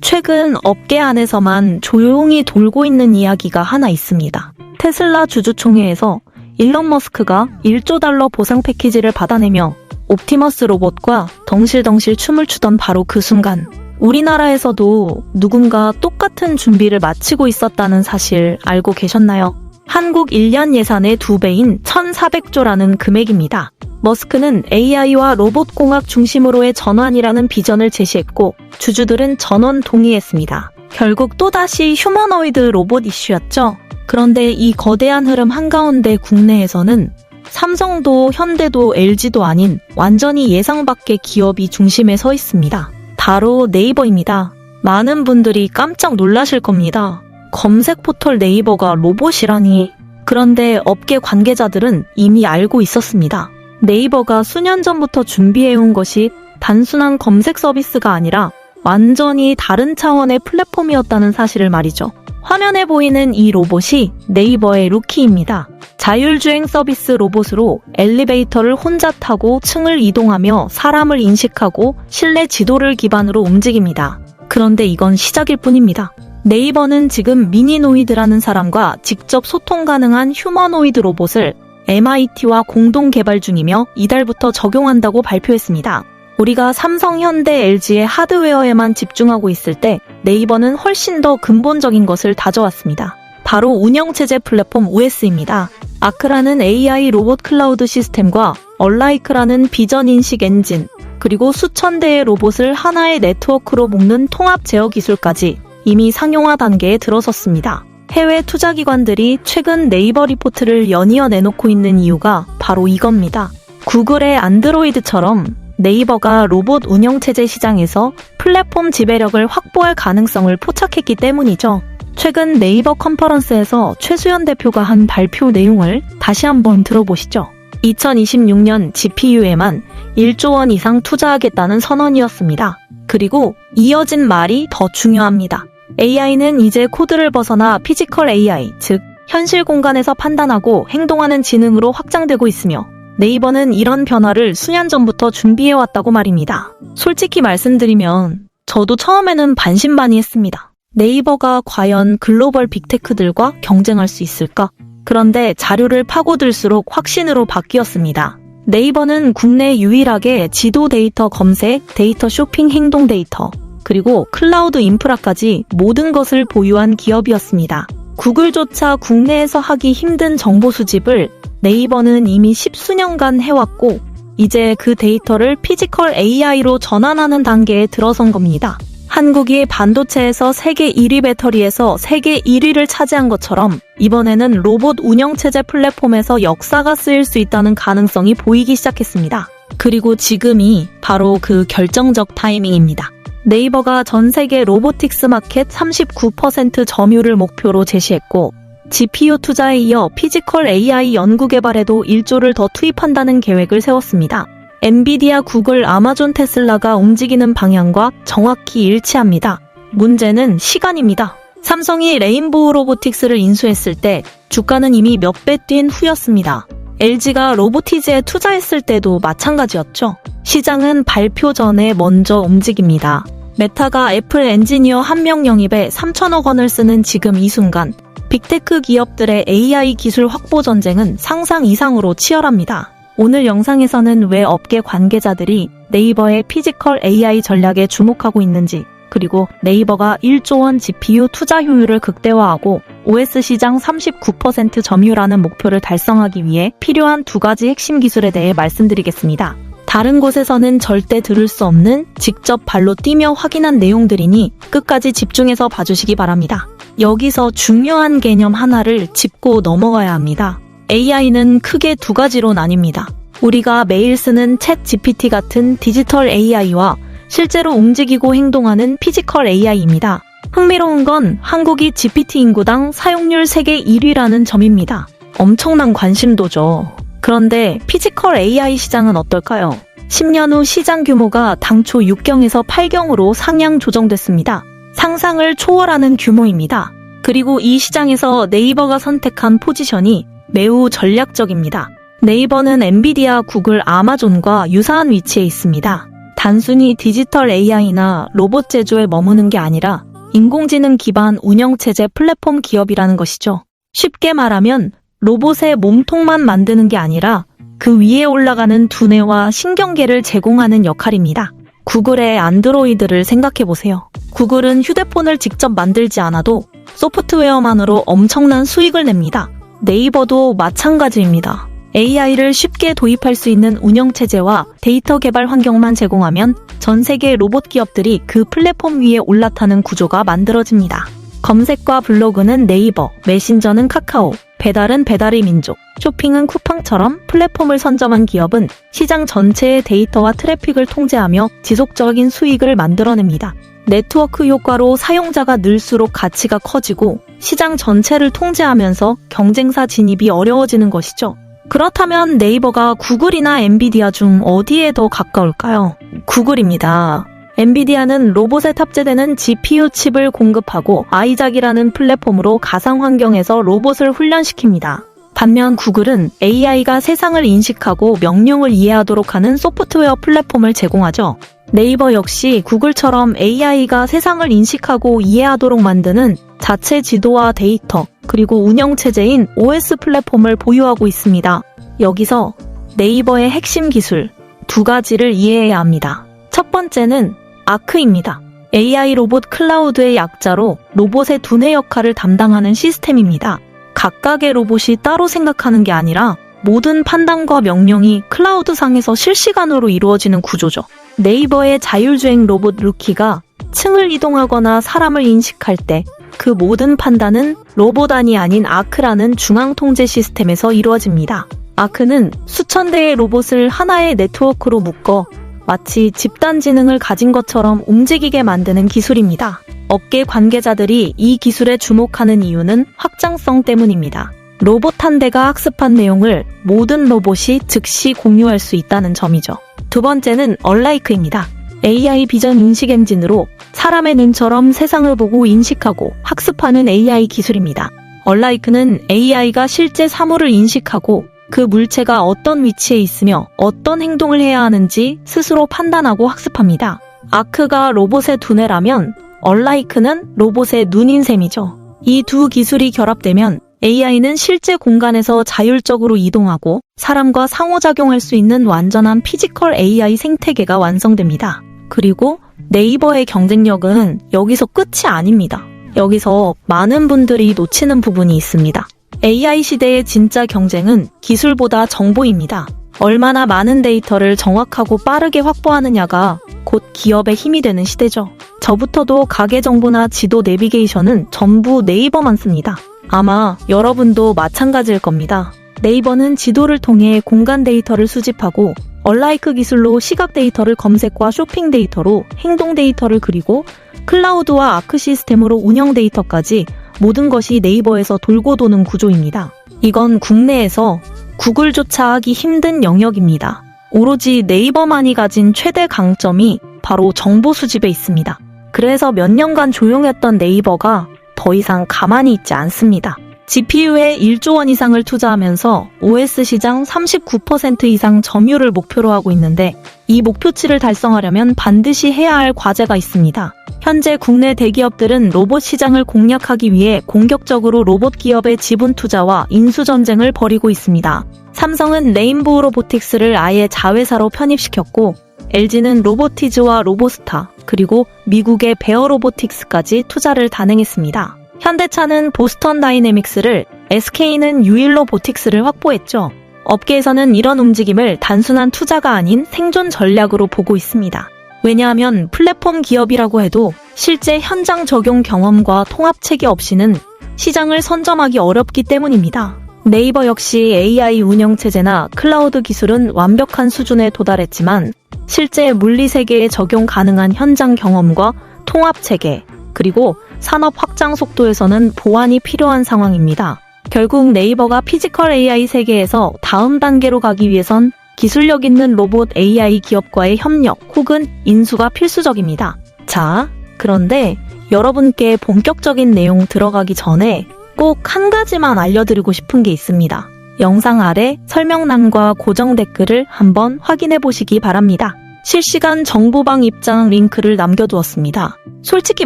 최근 업계 안에서만 조용히 돌고 있는 이야기가 하나 있습니다. 테슬라 주주총회에서 일론 머스크가 1조 달러 보상 패키지를 받아내며 옵티머스 로봇과 덩실덩실 춤을 추던 바로 그 순간, 우리나라에서도 누군가 똑같은 준비를 마치고 있었다는 사실 알고 계셨나요? 한국 1년 예산의 2배인 1,400조라는 금액입니다. 머스크는 AI와 로봇공학 중심으로의 전환이라는 비전을 제시했고 주주들은 전원 동의했습니다. 결국 또다시 휴머노이드 로봇 이슈였죠. 그런데 이 거대한 흐름 한가운데 국내에서는 삼성도 현대도 LG도 아닌 완전히 예상 밖의 기업이 중심에 서 있습니다. 바로 네이버입니다. 많은 분들이 깜짝 놀라실 겁니다. 검색 포털 네이버가 로봇이라니. 그런데 업계 관계자들은 이미 알고 있었습니다. 네이버가 수년 전부터 준비해온 것이 단순한 검색 서비스가 아니라 완전히 다른 차원의 플랫폼이었다는 사실을 말이죠. 화면에 보이는 이 로봇이 네이버의 루키입니다. 자율주행 서비스 로봇으로 엘리베이터를 혼자 타고 층을 이동하며 사람을 인식하고 실내 지도를 기반으로 움직입니다. 그런데 이건 시작일 뿐입니다. 네이버는 지금 미니노이드라는 사람과 직접 소통 가능한 휴머노이드 로봇을 MIT와 공동 개발 중이며 이달부터 적용한다고 발표했습니다. 우리가 삼성, 현대, LG의 하드웨어에만 집중하고 있을 때 네이버는 훨씬 더 근본적인 것을 다져왔습니다. 바로 운영체제 플랫폼 OS입니다. 아크라는 AI 로봇 클라우드 시스템과 얼라이크라는 비전 인식 엔진, 그리고 수천 대의 로봇을 하나의 네트워크로 묶는 통합 제어 기술까지 이미 상용화 단계에 들어섰습니다. 해외 투자기관들이 최근 네이버 리포트를 연이어 내놓고 있는 이유가 바로 이겁니다. 구글의 안드로이드처럼 네이버가 로봇 운영체제 시장에서 플랫폼 지배력을 확보할 가능성을 포착했기 때문이죠. 최근 네이버 컨퍼런스에서 최수연 대표가 한 발표 내용을 다시 한번 들어보시죠. 2026년 GPU에만 1조 원 이상 투자하겠다는 선언이었습니다. 그리고 이어진 말이 더 중요합니다. AI는 이제 코드를 벗어나 피지컬 AI, 즉 현실 공간에서 판단하고 행동하는 지능으로 확장되고 있으며 네이버는 이런 변화를 수년 전부터 준비해왔다고 말입니다. 솔직히 말씀드리면 저도 처음에는 반신반의했습니다. 네이버가 과연 글로벌 빅테크들과 경쟁할 수 있을까? 그런데 자료를 파고들수록 확신으로 바뀌었습니다. 네이버는 국내 유일하게 지도 데이터 검색, 데이터 쇼핑 행동 데이터, 그리고 클라우드 인프라까지 모든 것을 보유한 기업이었습니다. 구글조차 국내에서 하기 힘든 정보 수집을 네이버는 이미 10수년간 해왔고 이제 그 데이터를 피지컬 AI로 전환하는 단계에 들어선 겁니다. 한국이 반도체에서 세계 1위 배터리에서 세계 1위를 차지한 것처럼 이번에는 로봇 운영체제 플랫폼에서 역사가 쓰일 수 있다는 가능성이 보이기 시작했습니다. 그리고 지금이 바로 그 결정적 타이밍입니다. 네이버가 전 세계 로보틱스 마켓 39% 점유율을 목표로 제시했고 GPU 투자에 이어 피지컬 AI 연구 개발에도 1조를 더 투입한다는 계획을 세웠습니다. 엔비디아, 구글, 아마존, 테슬라가 움직이는 방향과 정확히 일치합니다. 문제는 시간입니다. 삼성이 레인보우 로보틱스를 인수했을 때 주가는 이미 몇 배 뛴 후였습니다. LG가 로보티즈에 투자했을 때도 마찬가지였죠. 시장은 발표 전에 먼저 움직입니다. 메타가 애플 엔지니어 1명 영입에 3천억 원을 쓰는 지금 이 순간 빅테크 기업들의 AI 기술 확보 전쟁은 상상 이상으로 치열합니다. 오늘 영상에서는 왜 업계 관계자들이 네이버의 피지컬 AI 전략에 주목하고 있는지, 그리고 네이버가 1조 원 GPU 투자 효율을 극대화하고 OS 시장 39% 점유율하는 목표를 달성하기 위해 필요한 2가지 핵심 기술에 대해 말씀드리겠습니다. 다른 곳에서는 절대 들을 수 없는 직접 발로 뛰며 확인한 내용들이니 끝까지 집중해서 봐주시기 바랍니다. 여기서 중요한 개념 하나를 짚고 넘어가야 합니다. AI는 크게 2가지로 나뉩니다. 우리가 매일 쓰는 챗 GPT 같은 디지털 AI와 실제로 움직이고 행동하는 피지컬 AI입니다. 흥미로운 건 한국이 GPT 인구당 사용률 세계 1위라는 점입니다. 엄청난 관심도죠. 그런데 피지컬 AI 시장은 어떨까요? 10년 후 시장 규모가 당초 6경에서 8경으로 상향 조정됐습니다. 상상을 초월하는 규모입니다. 그리고 이 시장에서 네이버가 선택한 포지션이 매우 전략적입니다. 네이버는 엔비디아, 구글, 아마존과 유사한 위치에 있습니다. 단순히 디지털 AI나 로봇 제조에 머무는 게 아니라 인공지능 기반 운영체제 플랫폼 기업이라는 것이죠. 쉽게 말하면 로봇의 몸통만 만드는 게 아니라 그 위에 올라가는 두뇌와 신경계를 제공하는 역할입니다. 구글의 안드로이드를 생각해보세요. 구글은 휴대폰을 직접 만들지 않아도 소프트웨어만으로 엄청난 수익을 냅니다. 네이버도 마찬가지입니다. AI를 쉽게 도입할 수 있는 운영체제와 데이터 개발 환경만 제공하면 전 세계 로봇 기업들이 그 플랫폼 위에 올라타는 구조가 만들어집니다. 검색과 블로그는 네이버, 메신저는 카카오, 배달은 배달의 민족, 쇼핑은 쿠팡처럼 플랫폼을 선점한 기업은 시장 전체의 데이터와 트래픽을 통제하며 지속적인 수익을 만들어냅니다. 네트워크 효과로 사용자가 늘수록 가치가 커지고 시장 전체를 통제하면서 경쟁사 진입이 어려워지는 것이죠. 그렇다면 네이버가 구글이나 엔비디아 중 어디에 더 가까울까요? 구글입니다. 엔비디아는 로봇에 탑재되는 GPU 칩을 공급하고 아이작이라는 플랫폼으로 가상 환경에서 로봇을 훈련시킵니다. 반면 구글은 AI가 세상을 인식하고 명령을 이해하도록 하는 소프트웨어 플랫폼을 제공하죠. 네이버 역시 구글처럼 AI가 세상을 인식하고 이해하도록 만드는 자체 지도와 데이터, 그리고 운영체제인 OS 플랫폼을 보유하고 있습니다. 여기서 네이버의 핵심 기술 두 가지를 이해해야 합니다. 첫 번째는 아크입니다. AI 로봇 클라우드의 약자로 로봇의 두뇌 역할을 담당하는 시스템입니다. 각각의 로봇이 따로 생각하는 게 아니라 모든 판단과 명령이 클라우드상에서 실시간으로 이루어지는 구조죠. 네이버의 자율주행 로봇 루키가 층을 이동하거나 사람을 인식할 때 그 모든 판단은 로봇안이 아닌 아크라는 중앙통제 시스템에서 이루어집니다. 아크는 수천 대의 로봇을 하나의 네트워크로 묶어 마치 집단 지능을 가진 것처럼 움직이게 만드는 기술입니다. 업계 관계자들이 이 기술에 주목하는 이유는 확장성 때문입니다. 로봇 한 대가 학습한 내용을 모든 로봇이 즉시 공유할 수 있다는 점이죠. 두 번째는 얼라이크입니다. AI 비전 인식 엔진으로 사람의 눈처럼 세상을 보고 인식하고 학습하는 AI 기술입니다. 얼라이크는 AI가 실제 사물을 인식하고 그 물체가 어떤 위치에 있으며 어떤 행동을 해야 하는지 스스로 판단하고 학습합니다. 아크가 로봇의 두뇌라면 얼라이크는 로봇의 눈인 셈이죠. 이 두 기술이 결합되면 AI는 실제 공간에서 자율적으로 이동하고 사람과 상호작용할 수 있는 완전한 피지컬 AI 생태계가 완성됩니다. 그리고 네이버의 경쟁력은 여기서 끝이 아닙니다. 여기서 많은 분들이 놓치는 부분이 있습니다. AI 시대의 진짜 경쟁은 기술보다 정보입니다. 얼마나 많은 데이터를 정확하고 빠르게 확보하느냐가 곧 기업의 힘이 되는 시대죠. 저부터도 가게 정보나 지도 내비게이션은 전부 네이버만 씁니다. 아마 여러분도 마찬가지일 겁니다. 네이버는 지도를 통해 공간 데이터를 수집하고 얼라이크 기술로 시각 데이터를 검색과 쇼핑 데이터로 행동 데이터를 그리고 클라우드와 아크 시스템으로 운영 데이터까지 모든 것이 네이버에서 돌고 도는 구조입니다. 이건 국내에서 구글조차 하기 힘든 영역입니다. 오로지 네이버만이 가진 최대 강점이 바로 정보 수집에 있습니다. 그래서 몇 년간 조용했던 네이버가 더 이상 가만히 있지 않습니다. GPU에 1조 원 이상을 투자하면서 OS 시장 39% 이상 점유율을 목표로 하고 있는데 이 목표치를 달성하려면 반드시 해야 할 과제가 있습니다. 현재 국내 대기업들은 로봇 시장을 공략하기 위해 공격적으로 로봇 기업의 지분 투자와 인수 전쟁을 벌이고 있습니다. 삼성은 레인보우 로보틱스를 아예 자회사로 편입시켰고 LG는 로보티즈와 로보스타, 그리고 미국의 베어 로보틱스까지 투자를 단행했습니다. 현대차는 보스턴 다이내믹스를, SK는 유일로보틱스를 확보했죠. 업계에서는 이런 움직임을 단순한 투자가 아닌 생존 전략으로 보고 있습니다. 왜냐하면 플랫폼 기업이라고 해도 실제 현장 적용 경험과 통합체계 없이는 시장을 선점하기 어렵기 때문입니다. 네이버 역시 AI 운영체제나 클라우드 기술은 완벽한 수준에 도달했지만 실제 물리세계에 적용 가능한 현장 경험과 통합체계, 그리고 산업 확장 속도에서는 보완이 필요한 상황입니다. 결국 네이버가 피지컬 AI 세계에서 다음 단계로 가기 위해선 기술력 있는 로봇 AI 기업과의 협력 혹은 인수가 필수적입니다. 자, 그런데 여러분께 본격적인 내용 들어가기 전에 꼭 한 가지만 알려드리고 싶은 게 있습니다. 영상 아래 설명란과 고정 댓글을 한번 확인해 보시기 바랍니다. 실시간 정보방 입장 링크를 남겨두었습니다. 솔직히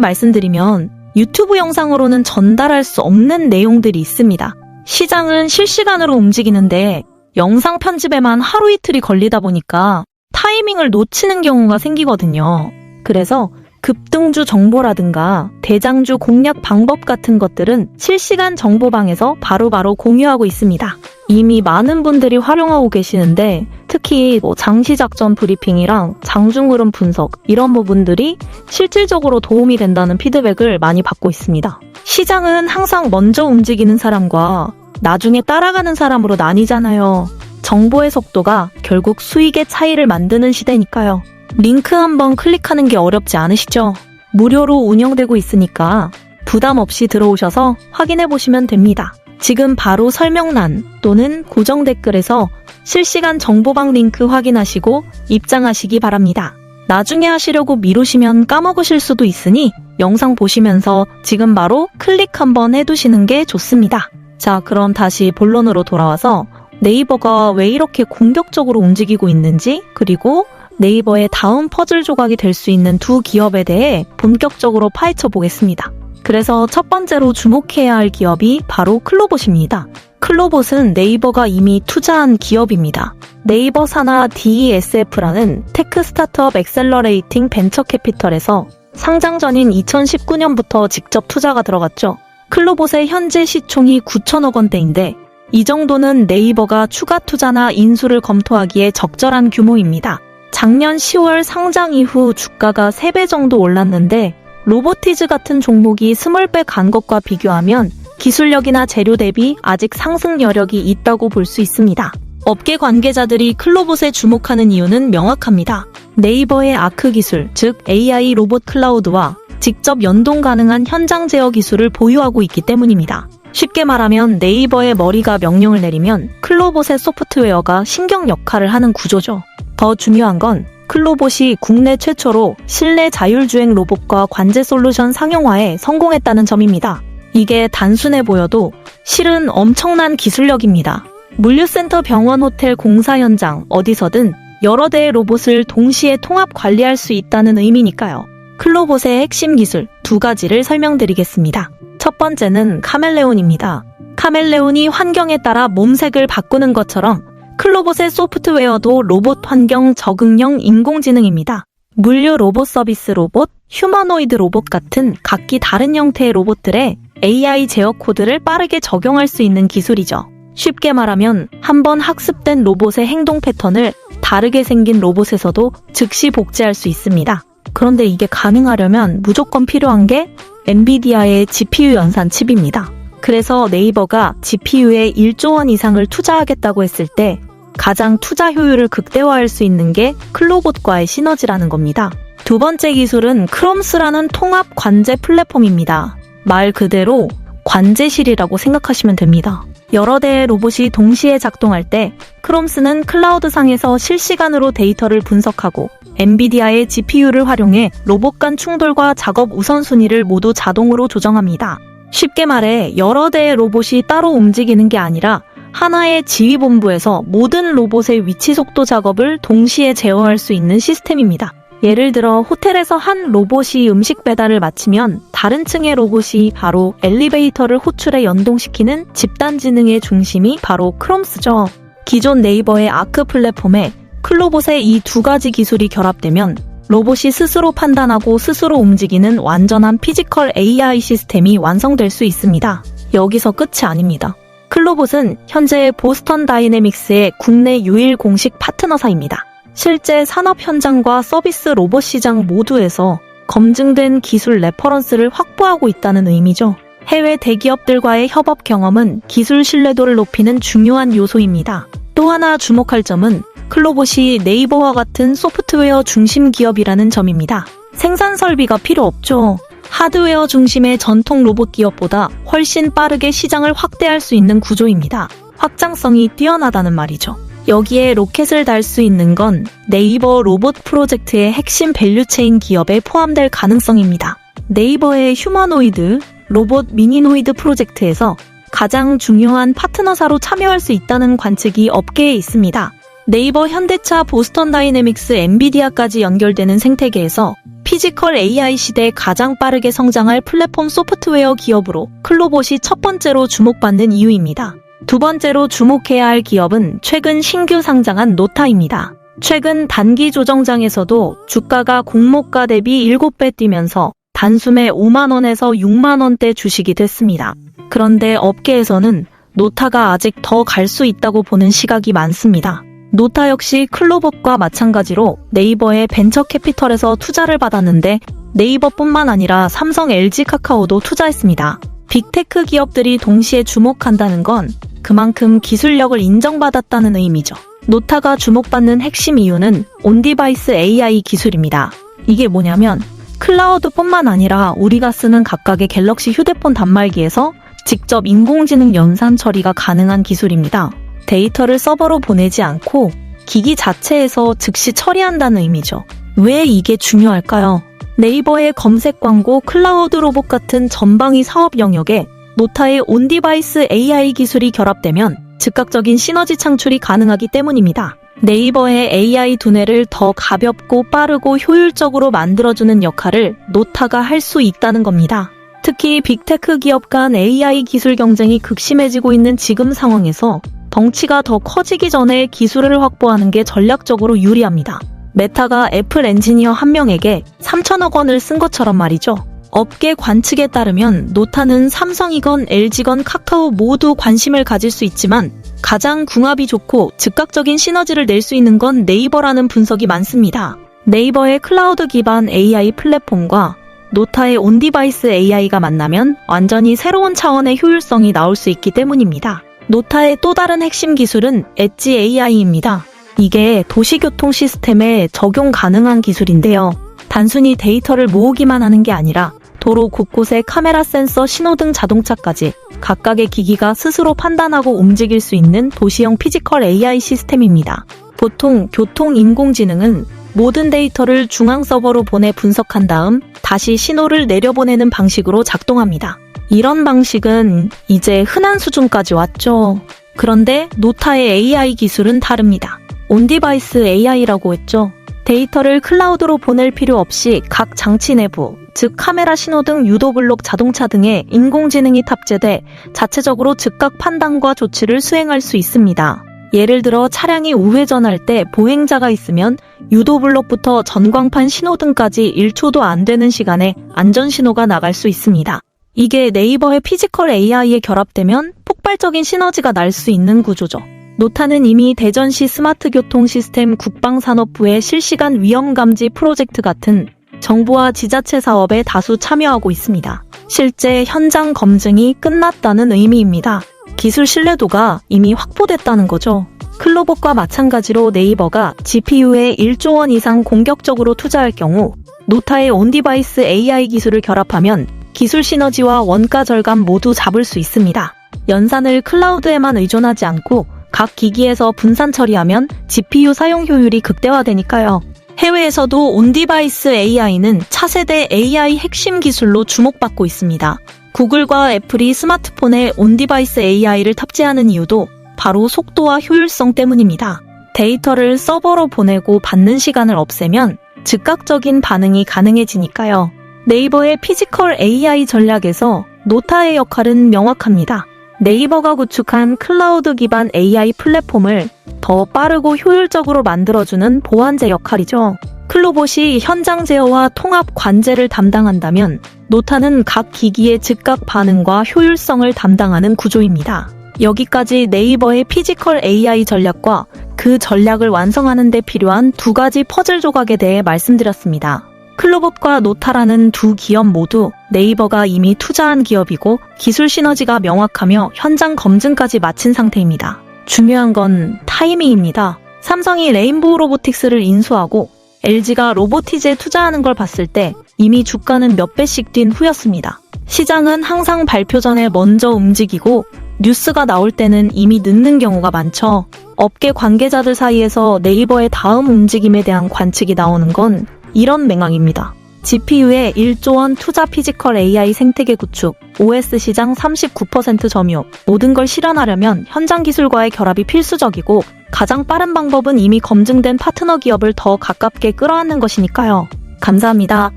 말씀드리면 유튜브 영상으로는 전달할 수 없는 내용들이 있습니다. 시장은 실시간으로 움직이는데 영상 편집에만 하루 이틀이 걸리다 보니까 타이밍을 놓치는 경우가 생기거든요. 그래서 급등주 정보라든가 대장주 공략 방법 같은 것들은 실시간 정보방에서 바로바로 공유하고 있습니다. 이미 많은 분들이 활용하고 계시는데 특히 장시작전 브리핑이랑 장중흐름 분석 이런 부분들이 실질적으로 도움이 된다는 피드백을 많이 받고 있습니다. 시장은 항상 먼저 움직이는 사람과 나중에 따라가는 사람으로 나뉘잖아요. 정보의 속도가 결국 수익의 차이를 만드는 시대니까요. 링크 한번 클릭하는 게 어렵지 않으시죠? 무료로 운영되고 있으니까 부담 없이 들어오셔서 확인해 보시면 됩니다. 지금 바로 설명란 또는 고정 댓글에서 실시간 정보방 링크 확인하시고 입장하시기 바랍니다. 나중에 하시려고 미루시면 까먹으실 수도 있으니 영상 보시면서 지금 바로 클릭 한번 해두시는 게 좋습니다. 자, 그럼 다시 본론으로 돌아와서 네이버가 왜 이렇게 공격적으로 움직이고 있는지, 그리고 네이버의 다음 퍼즐 조각이 될 수 있는 두 기업에 대해 본격적으로 파헤쳐 보겠습니다. 그래서 첫 번째로 주목해야 할 기업이 바로 클로봇입니다. 클로봇은 네이버가 이미 투자한 기업입니다. 네이버 산하 DESF라는 테크 스타트업 엑셀러레이팅 벤처 캐피털에서 상장 전인 2019년부터 직접 투자가 들어갔죠. 클로봇의 현재 시총이 9천억 원대인데 이 정도는 네이버가 추가 투자나 인수를 검토하기에 적절한 규모입니다. 작년 10월 상장 이후 주가가 3배 정도 올랐는데 로보티즈 같은 종목이 20배 간 것과 비교하면 기술력이나 재료 대비 아직 상승 여력이 있다고 볼 수 있습니다. 업계 관계자들이 클로봇에 주목하는 이유는 명확합니다. 네이버의 아크 기술, 즉 AI 로봇 클라우드와 직접 연동 가능한 현장 제어 기술을 보유하고 있기 때문입니다. 쉽게 말하면 네이버의 머리가 명령을 내리면 클로봇의 소프트웨어가 신경 역할을 하는 구조죠. 더 중요한 건 클로봇이 국내 최초로 실내 자율주행 로봇과 관제 솔루션 상용화에 성공했다는 점입니다. 이게 단순해 보여도 실은 엄청난 기술력입니다. 물류센터, 병원, 호텔, 공사 현장 어디서든 여러 대의 로봇을 동시에 통합 관리할 수 있다는 의미니까요. 클로봇의 핵심 기술 2가지를 설명드리겠습니다. 첫 번째는 카멜레온입니다. 카멜레온이 환경에 따라 몸색을 바꾸는 것처럼 클로봇의 소프트웨어도 로봇 환경 적응형 인공지능입니다. 물류 로봇 서비스 로봇, 휴머노이드 로봇 같은 각기 다른 형태의 로봇들의 AI 제어 코드를 빠르게 적용할 수 있는 기술이죠. 쉽게 말하면 한번 학습된 로봇의 행동 패턴을 다르게 생긴 로봇에서도 즉시 복제할 수 있습니다. 그런데 이게 가능하려면 무조건 필요한 게 엔비디아의 GPU 연산 칩입니다. 그래서 네이버가 GPU에 1조 원 이상을 투자하겠다고 했을 때 가장 투자 효율을 극대화할 수 있는 게 클로봇과의 시너지라는 겁니다. 두 번째 기술은 크롬스라는 통합 관제 플랫폼입니다. 말 그대로 관제실이라고 생각하시면 됩니다. 여러 대의 로봇이 동시에 작동할 때 크롬스는 클라우드상에서 실시간으로 데이터를 분석하고 엔비디아의 GPU를 활용해 로봇 간 충돌과 작업 우선순위를 모두 자동으로 조정합니다. 쉽게 말해 여러 대의 로봇이 따로 움직이는 게 아니라 하나의 지휘본부에서 모든 로봇의 위치 속도 작업을 동시에 제어할 수 있는 시스템입니다. 예를 들어 호텔에서 한 로봇이 음식 배달을 마치면 다른 층의 로봇이 바로 엘리베이터를 호출해 연동시키는 집단지능의 중심이 바로 크롬스죠. 기존 네이버의 아크 플랫폼에 클로봇의 이 2가지 기술이 결합되면 로봇이 스스로 판단하고 스스로 움직이는 완전한 피지컬 AI 시스템이 완성될 수 있습니다. 여기서 끝이 아닙니다. 클로봇은 현재 보스턴 다이내믹스의 국내 유일 공식 파트너사입니다. 실제 산업 현장과 서비스 로봇 시장 모두에서 검증된 기술 레퍼런스를 확보하고 있다는 의미죠. 해외 대기업들과의 협업 경험은 기술 신뢰도를 높이는 중요한 요소입니다. 또 하나 주목할 점은 클로봇이 네이버와 같은 소프트웨어 중심 기업이라는 점입니다. 생산 설비가 필요 없죠. 하드웨어 중심의 전통 로봇 기업보다 훨씬 빠르게 시장을 확대할 수 있는 구조입니다. 확장성이 뛰어나다는 말이죠. 여기에 로켓을 달 수 있는 건 네이버 로봇 프로젝트의 핵심 밸류체인 기업에 포함될 가능성입니다. 네이버의 휴머노이드, 로봇 미니노이드 프로젝트에서 가장 중요한 파트너사로 참여할 수 있다는 관측이 업계에 있습니다. 네이버, 현대차, 보스턴 다이내믹스, 엔비디아까지 연결되는 생태계에서 피지컬 AI 시대에 가장 빠르게 성장할 플랫폼 소프트웨어 기업으로 클로봇이 첫 번째로 주목받는 이유입니다. 두 번째로 주목해야 할 기업은 최근 신규 상장한 노타입니다. 최근 단기 조정장에서도 주가가 공모가 대비 7배 뛰면서 단숨에 5만원에서 6만원대 주식이 됐습니다. 그런데 업계에서는 노타가 아직 더 갈 수 있다고 보는 시각이 많습니다. 노타 역시 클로봇과 마찬가지로 네이버의 벤처 캐피털에서 투자를 받았는데 네이버뿐만 아니라 삼성, LG, 카카오도 투자했습니다. 빅테크 기업들이 동시에 주목한다는 건 그만큼 기술력을 인정받았다는 의미죠. 노타가 주목받는 핵심 이유는 온디바이스 AI 기술입니다. 이게 뭐냐면 클라우드뿐만 아니라 우리가 쓰는 각각의 갤럭시 휴대폰 단말기에서 직접 인공지능 연산 처리가 가능한 기술입니다. 데이터를 서버로 보내지 않고 기기 자체에서 즉시 처리한다는 의미죠. 왜 이게 중요할까요? 네이버의 검색 광고, 클라우드 로봇 같은 전방위 사업 영역에 노타의 온디바이스 AI 기술이 결합되면 즉각적인 시너지 창출이 가능하기 때문입니다. 네이버의 AI 두뇌를 더 가볍고 빠르고 효율적으로 만들어주는 역할을 노타가 할 수 있다는 겁니다. 특히 빅테크 기업 간 AI 기술 경쟁이 극심해지고 있는 지금 상황에서 덩치가 더 커지기 전에 기술을 확보하는 게 전략적으로 유리합니다. 메타가 애플 엔지니어 한 명에게 3천억 원을 쓴 것처럼 말이죠. 업계 관측에 따르면 노타는 삼성이건 LG건 카카오 모두 관심을 가질 수 있지만 가장 궁합이 좋고 즉각적인 시너지를 낼 수 있는 건 네이버라는 분석이 많습니다. 네이버의 클라우드 기반 AI 플랫폼과 노타의 온디바이스 AI가 만나면 완전히 새로운 차원의 효율성이 나올 수 있기 때문입니다. 노타의 또 다른 핵심 기술은 엣지 AI입니다. 이게 도시교통 시스템에 적용 가능한 기술인데요. 단순히 데이터를 모으기만 하는 게 아니라 도로 곳곳에 카메라, 센서, 신호등, 자동차까지 각각의 기기가 스스로 판단하고 움직일 수 있는 도시형 피지컬 AI 시스템입니다. 보통 교통 인공지능은 모든 데이터를 중앙 서버로 보내 분석한 다음 다시 신호를 내려보내는 방식으로 작동합니다. 이런 방식은 이제 흔한 수준까지 왔죠. 그런데 노타의 AI 기술은 다릅니다. 온디바이스 AI라고 했죠. 데이터를 클라우드로 보낼 필요 없이 각 장치 내부, 즉 카메라, 신호등, 유도블록, 자동차 등에 인공지능이 탑재돼 자체적으로 즉각 판단과 조치를 수행할 수 있습니다. 예를 들어 차량이 우회전할 때 보행자가 있으면 유도블록부터 전광판 신호등까지 1초도 안 되는 시간에 안전신호가 나갈 수 있습니다. 이게 네이버의 피지컬 AI에 결합되면 폭발적인 시너지가 날 수 있는 구조죠. 노타는 이미 대전시 스마트 교통 시스템 국방산업부의 실시간 위험감지 프로젝트 같은 정부와 지자체 사업에 다수 참여하고 있습니다. 실제 현장 검증이 끝났다는 의미입니다. 기술 신뢰도가 이미 확보됐다는 거죠. 클로봇과 마찬가지로 네이버가 GPU에 1조 원 이상 공격적으로 투자할 경우 노타의 온디바이스 AI 기술을 결합하면 기술 시너지와 원가 절감 모두 잡을 수 있습니다. 연산을 클라우드에만 의존하지 않고 각 기기에서 분산 처리하면 GPU 사용 효율이 극대화되니까요. 해외에서도 온디바이스 AI는 차세대 AI 핵심 기술로 주목받고 있습니다. 구글과 애플이 스마트폰에 온디바이스 AI를 탑재하는 이유도 바로 속도와 효율성 때문입니다. 데이터를 서버로 보내고 받는 시간을 없애면 즉각적인 반응이 가능해지니까요. 네이버의 피지컬 AI 전략에서 노타의 역할은 명확합니다. 네이버가 구축한 클라우드 기반 AI 플랫폼을 더 빠르고 효율적으로 만들어주는 보완제 역할이죠. 클로봇이 현장 제어와 통합 관제를 담당한다면 노타는 각 기기의 즉각 반응과 효율성을 담당하는 구조입니다. 여기까지 네이버의 피지컬 AI 전략과 그 전략을 완성하는 데 필요한 두 가지 퍼즐 조각에 대해 말씀드렸습니다. 클로봇과 노타라는 두 기업 모두 네이버가 이미 투자한 기업이고 기술 시너지가 명확하며 현장 검증까지 마친 상태입니다. 중요한 건 타이밍입니다. 삼성이 레인보우 로보틱스를 인수하고 LG가 로보티즈에 투자하는 걸 봤을 때 이미 주가는 몇 배씩 뛴 후였습니다. 시장은 항상 발표 전에 먼저 움직이고 뉴스가 나올 때는 이미 늦는 경우가 많죠. 업계 관계자들 사이에서 네이버의 다음 움직임에 대한 관측이 나오는 건 이런 맥락입니다. GPU에 1조 원 투자 피지컬 AI 생태계 구축, OS 시장 39% 점유율, 모든 걸 실현하려면 현장 기술과의 결합이 필수적이고 가장 빠른 방법은 이미 검증된 파트너 기업을 더 가깝게 끌어안는 것이니까요. 감사합니다.